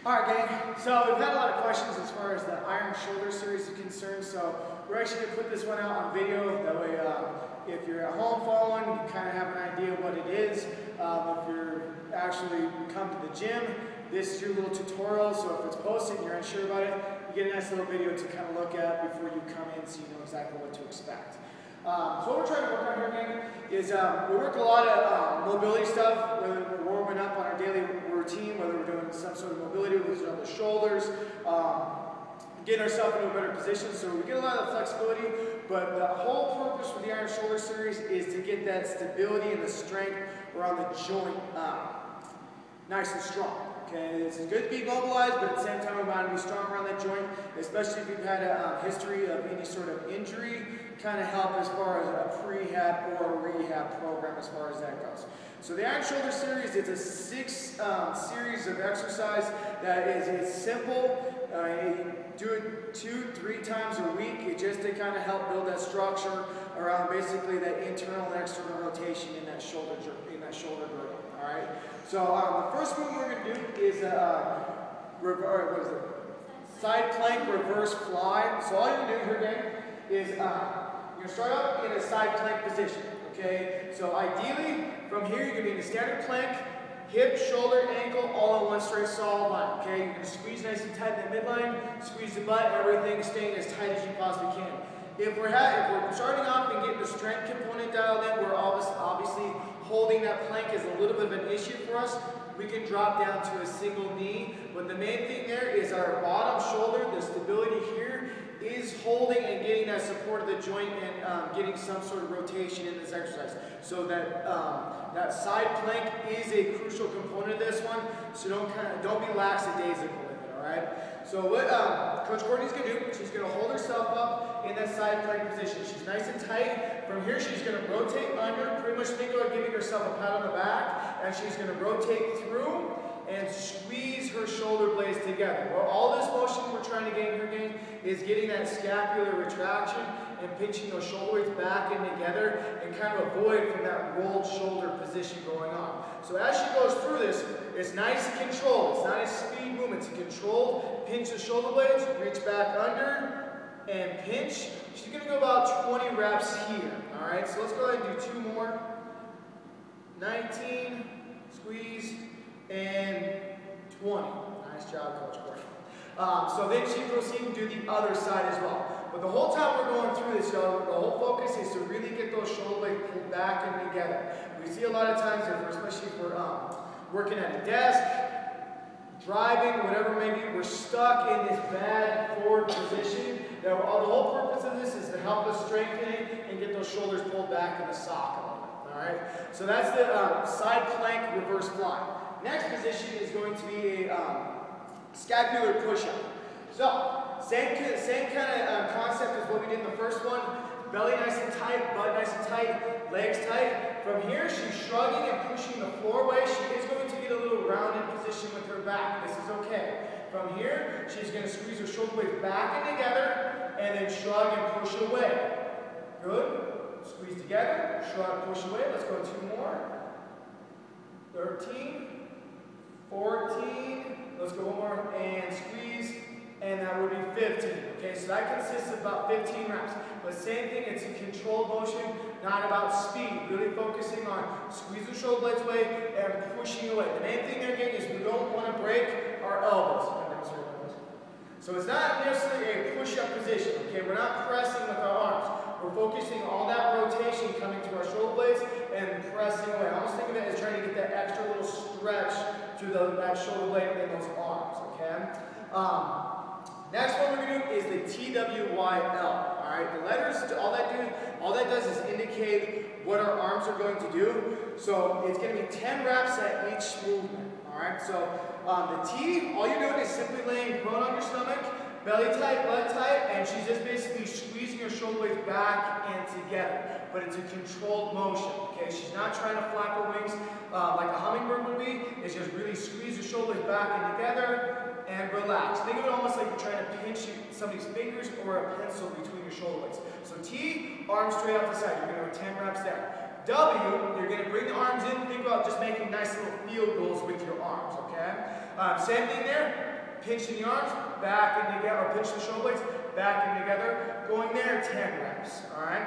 Alright gang, so we've had a lot of questions as far as the iron shoulder series is concerned, so we're actually going to put this one out on video. That way if you're at home following, you kind of have an idea what it is. If you're actually come to the gym, this is your little tutorial, so if it's posted and you're unsure about it, you get a nice little video to kind of look at before you come in so you know exactly what to expect. So what we're trying to work on here, gang, is we work a lot of mobility stuff, whether we're warming up on our daily routine, whether we're doing some sort of mobility with the shoulders, getting ourselves into a better position. So we get a lot of flexibility, but the whole purpose with the iron shoulder series is to get that stability and the strength around the joint nice and strong. Okay, it's good to be mobilized, but at the same time we want to be strong around that joint, especially if you've had a history of any sort of injury, kind of help as far as a prehab or a rehab program as far as that goes. So the iron shoulder series, it's a 6 series of exercise that is simple. You do it 2-3 times a week. It's just to kind of help build that structure around basically that internal and external rotation in that shoulder girdle. All right. So the first move we're going to do is side plank reverse fly. So all you're going to do here, gang, is you're going to start up in a side plank position. Okay. So ideally, from here you're going to be in a standard plank, hip, shoulder, ankle, all in one straight solid line. Okay. You're going to squeeze nice and tight in the midline, squeeze the butt, everything staying as tight as you possibly can. If we're starting off and getting the strength component dialed in, we're obviously holding that plank is a little bit of an issue for us. We can drop down to a single knee, but the main thing there is our bottom shoulder, the stability here, is holding and getting that support of the joint and getting some sort of rotation in this exercise. So that that side plank is a crucial component of this one. So don't be lackadaisical with it. All right. So what Coach Courtney's going to do, she's going to hold herself up in that side plank position. She's nice and tight. From here, she's going to rotate under, pretty much think about giving herself a pat on the back, and she's going to rotate through and squeeze her shoulder blades together. Well, all this motion we're trying to gain here, gang, is getting that scapular retraction and pinching those shoulder blades back and together and kind of avoid from that rolled shoulder position going on. So as she goes through this, it's nice and controlled. It's not a speed movement. It's a controlled pinch the shoulder blades, reach back under, and pinch. She's going to go about 20 reps here. All right, so let's go ahead and do 2 more. 19, squeeze, and 20. Nice job, Coach Courtney. So then she proceeds to do the other side as well. But the whole time we're going through this, y'all, the whole focus is to really get those shoulder blades pulled back and together. We see a lot of times, especially if we're working at a desk, driving, whatever it may be, we're stuck in this bad forward position. Now, the whole purpose of this is to help us strengthen it and get those shoulders pulled back in the sock a little bit. All right. So that's the side plank reverse fly. Next position is going to be a scapular push-up. So same kind of concept as what we did in the first one. Belly nice and tight, butt nice and tight, legs tight. From here, she's shrugging and pushing the floor away. She is going to get a little rounded position with her back. This is okay. From here, she's going to squeeze her shoulder blades back and together, and then shrug and push away. Good. Squeeze together, shrug, push away. Let's go 2 more. 13, 14. Let's go 1 more, and squeeze. And that would be 15. Okay, so that consists of about 15 reps. But same thing, it's a controlled motion, not about speed. Really focusing on squeeze the shoulder blades away and pushing away. The main thing there, again, is we don't want to break our elbows. So it's not necessarily a push-up position. Okay, we're not pressing with our arms. We're focusing on that rotation coming to our shoulder blades and pressing away. I almost think of it as trying to get that extra little stretch through that shoulder blade and those arms. Okay. Next one we're going to do is the TWYL. All right, the letters, all that does is indicate what our arms are going to do. So it's going to be 10 reps at each movement. All right, so the T, all you're doing is simply laying prone on your stomach, belly tight, butt tight, and she's just basically squeezing her shoulder blades back and together. But it's a controlled motion. Okay, she's not trying to flap her wings like a hummingbird would be. It's just really squeeze the shoulder blades back and together. And relax. Think of it almost like you're trying to pinch somebody's fingers or a pencil between your shoulder blades. So T, arms straight out the side. You're going to do 10 reps there. W, you're going to bring the arms in. Think about just making nice little field goals with your arms, okay? Same thing there. pinching the arms, back and together, or pinch the shoulder blades, back and together, going there, 10 reps, all right?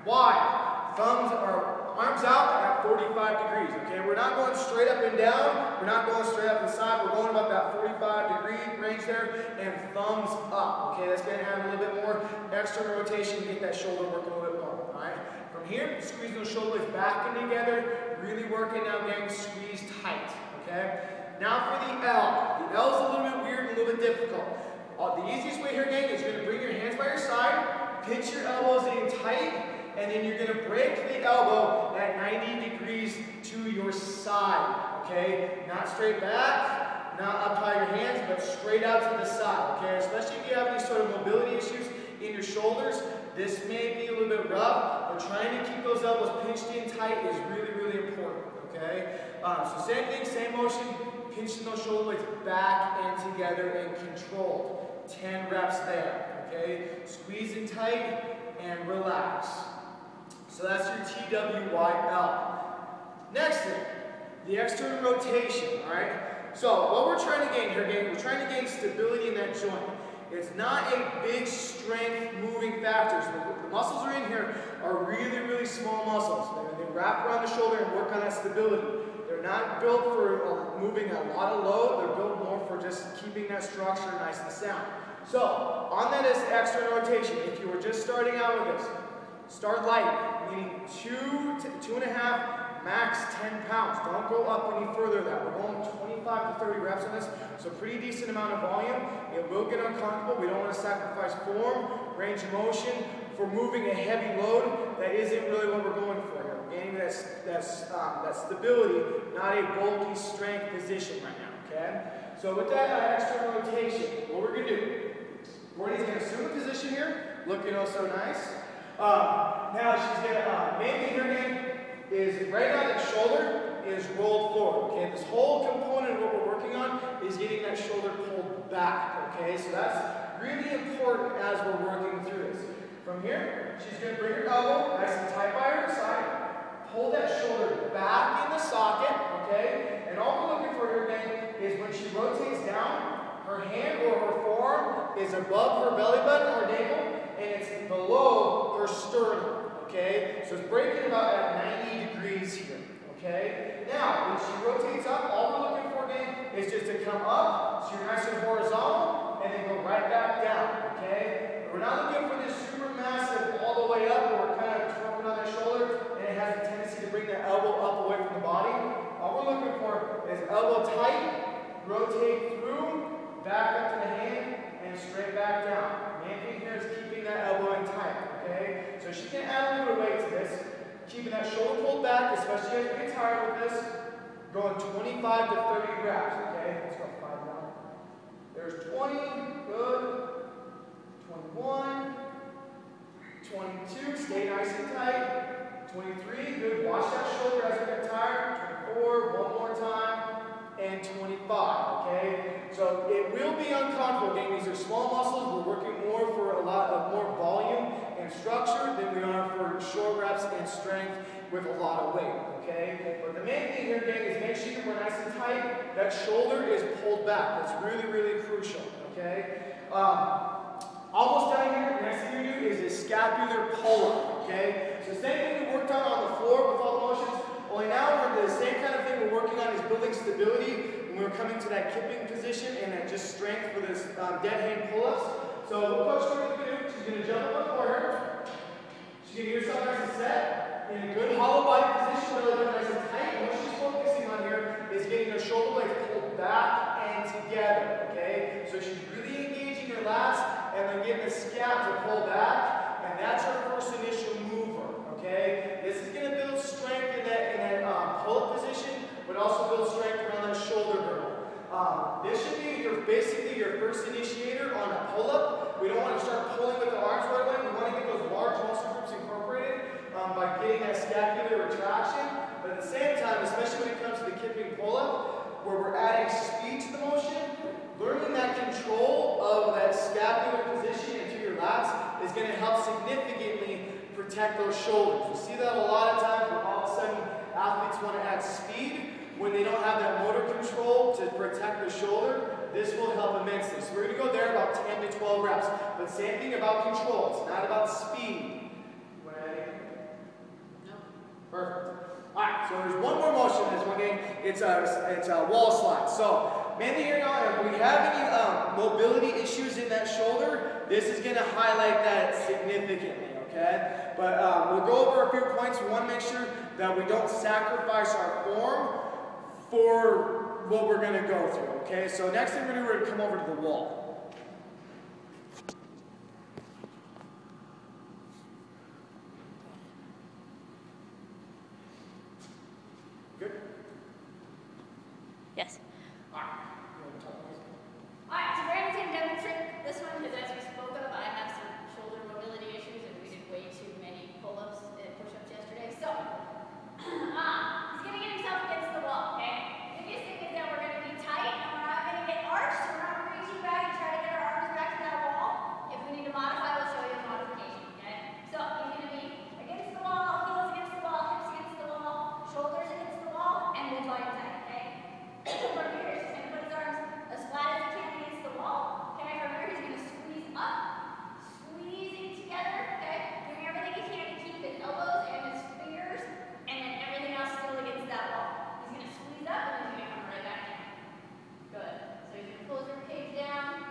Wide, thumbs or arms out at 45 degrees, okay? We're not going straight up and down, we're not going straight up the side, we're going about that 45-degree range there, and thumbs up, okay? That's gonna add a little bit more external rotation, get that shoulder working a little bit more, all right? From here, squeeze those shoulder blades back and together, really working now, getting squeezed tight, okay? Now for the L. The L is a little bit weird and a little bit difficult. The easiest way here, gang, is you're going to bring your hands by your side, pinch your elbows in tight, and then you're going to break the elbow at 90 degrees to your side, okay? Not straight back, not up high your hands, but straight out to the side, okay? Especially if you have any sort of mobility issues in your shoulders, this may be a little bit rough, but trying to keep those elbows pinched in tight is really, really important, okay? So same thing, same motion, pinching those shoulder blades back and together and controlled. 10 reps there, okay? Squeeze in tight and relax. So that's your TWYL. Next thing, the external rotation, all right? So what we're trying to gain here, gang, we're trying to gain stability in that joint. It's not a big strength moving factor. So the muscles are in here are really, really small muscles. They wrap around the shoulder and work on that stability. They're not built for moving a lot of load. They're built more for just keeping that structure nice and sound. So on that is external rotation. If you were just starting out with this, start light, meaning 2 to 2.5, max 10 pounds. Don't go up any further than that. We're going 25 to 30 reps on this, so pretty decent amount of volume. It will get uncomfortable. We don't want to sacrifice form, range of motion for moving a heavy load. That isn't really what we're going for here. We're gaining that stability, not a bulky strength position right now, okay? So with that external rotation, what we're going to do, Courtney's going to assume a position here, looking oh so nice. Now she's going to, main thing here again is right now that shoulder is rolled forward, okay? This whole component of what we're working on is getting that shoulder pulled back, okay? So that's really important as we're working through this. From here, she's going to bring her elbow nice and tight by her side, pull that shoulder back in the socket, okay? And all we're looking for here again is when she rotates down, her hand or her forearm is above her belly button or navel, and it's below her sternum, okay? So it's breaking about at 90 degrees here, okay? Now, when she rotates up, all we're looking for again is just to come up, so you're nice and horizontal, and then go right back down, okay? We're not looking for this super massive all the way up where we're kind of working on that shoulder, and it has a tendency to bring that elbow up away from the body. All we're looking for is elbow tight, rotate through, back up to the hand, and straight back down. Main thing here is keeping that elbow in tight, okay? So she can add a little bit of weight to this, keeping that shoulder pulled back, especially as you get tired with this, going 25 to 30 reps, okay? Let's go 5 more. There's 20, good. 21, 22, stay nice and tight. 23, good. Watch that shoulder as you get tired. 24, one more time. And 25, okay? So it will be uncomfortable. Again, these are small muscles. We're working more for a lot of more volume and structure than we are for short reps and strength with a lot of weight, okay? But the main thing here, gang, is make sure we're nice and tight. That shoulder is pulled back. That's really, really crucial, okay? Almost down here, the next thing we do is a scapular pull-up, okay? So same thing we worked on the floor with all the motions, only now we're the same kind of thing we're working on is building stability when we're coming to that kipping position and that just strength for this dead hand pull-ups. So what Coach Courtney's going to do, she's going to jump up on corner. She's going to get herself nice and set in a good hollow body position, really nice and tight. And what she's focusing on here is getting her shoulder blades pulled back and together, okay? So she's really engaging her lats and then getting the scap to pull back, and that's her first initial mover, okay? This is going to build strength in that pull-up position, but also build strength around that shoulder girdle. This should be basically your first initiator on a pull-up. We don't want to start pulling with the arms right away. We want to get those large muscle groups incorporated by getting that scapular retraction. But at the same time, especially when it comes to the kipping pull-up, where we're adding speed to the motion, learning that control of that scapular position into your lats is going to help significantly protect those shoulders. We see that a lot of times where all of a sudden athletes want to add speed when they don't have that motor control to protect the shoulder. this will help immensely. So we're going to go there about 10 to 12 reps. But same thing about control. It's not about speed. You want to add anything? No. Perfect. Alright, so there's one more motion in this one game. It's a wall slide. So mainly here now, if we have any mobility issues in that shoulder, this is going to highlight that significantly, okay? But we'll go over a few points. We want to make sure that we don't sacrifice our form for what we're going to go through, okay? So next thing we're going to do, we're going to come over to the wall. Good? Yes. Alright. Alright, so Brandon's going to demonstrate this one because as we spoke of, I have some shoulder mobility issues and we did way too many pull-ups and push-ups yesterday. So, he's going to get himself against the wall, okay? The biggest thing is that we're going to be tight and we're not going to get arched, so we're not reaching back and try to get our arms back to that wall. If we need to modify, we'll show you a modification, okay? So, he's going to be against the wall, heels against the wall, hips against the wall, shoulders against the wall, and we'll join tight, okay? From here, he's just going to put his arms as flat as he can against the wall, okay? From here, he's going to squeeze up, squeezing together, okay? Doing everything he can to keep his elbows and his fingers, and then everything else still against that wall. He's going to squeeze up, and then he's going to come right back in. Good. So he's going to pull his ribcage down.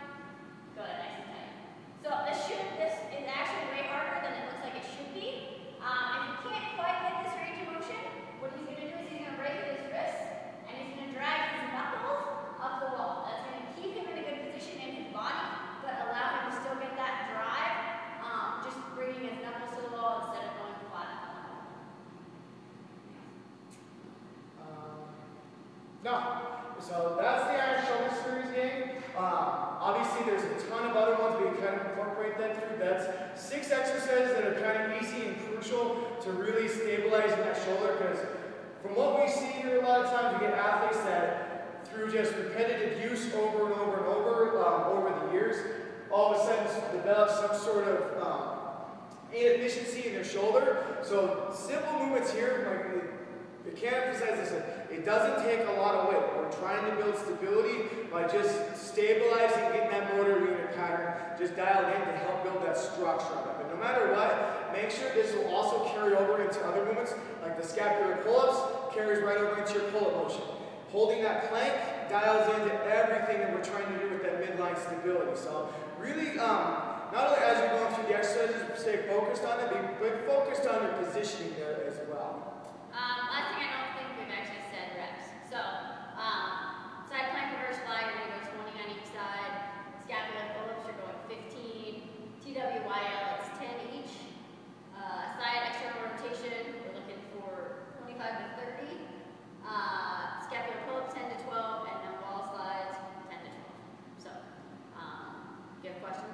Good, nice and tight. So this is actually way harder than it looks like it should be. If you can't quite get this range of motion, what he's going to do is he's going to break his wrists, and he's going to drag his knuckles up the wall. That's going to keep him in a good position in his body, but allow him to still get that drive, just bringing his knuckles to the wall instead of going flat on the wall. No. So that's the Iron Shoulder Series game. Obviously, there's a ton of other ones, but you kind of incorporate that through. That's 6 exercises that are kind of easy and crucial to really stabilizing that shoulder, because from what we see here, a lot of times we get athletes that, through just repetitive use over and over and over the years, all of a sudden develop some sort of inefficiency in their shoulder. So simple movements here, like I can't emphasize this, it doesn't take a lot of weight. We're trying to build stability by just stabilizing, getting that motor unit pattern just dialed in to help build that structure of it. But no matter what, make sure this will also carry over into other movements, like the scapular pull-ups, carries right over into your pull-up motion. Holding that plank dials into everything that we're trying to do with that midline stability. So really, not only as you're going through the exercises, stay focused on it, but focused on your positioning there as well. Last thing, I don't think we've actually said reps. So, side plank reverse fly, you're going to go 20 on each side. Scapular pull-ups, you're going 15. TWYL, it's 10 each. Side external rotation, we're looking for 25 to 30. Scapular pull-ups, 10 to 12, and then wall slides, 10 to 12. So, if you have questions,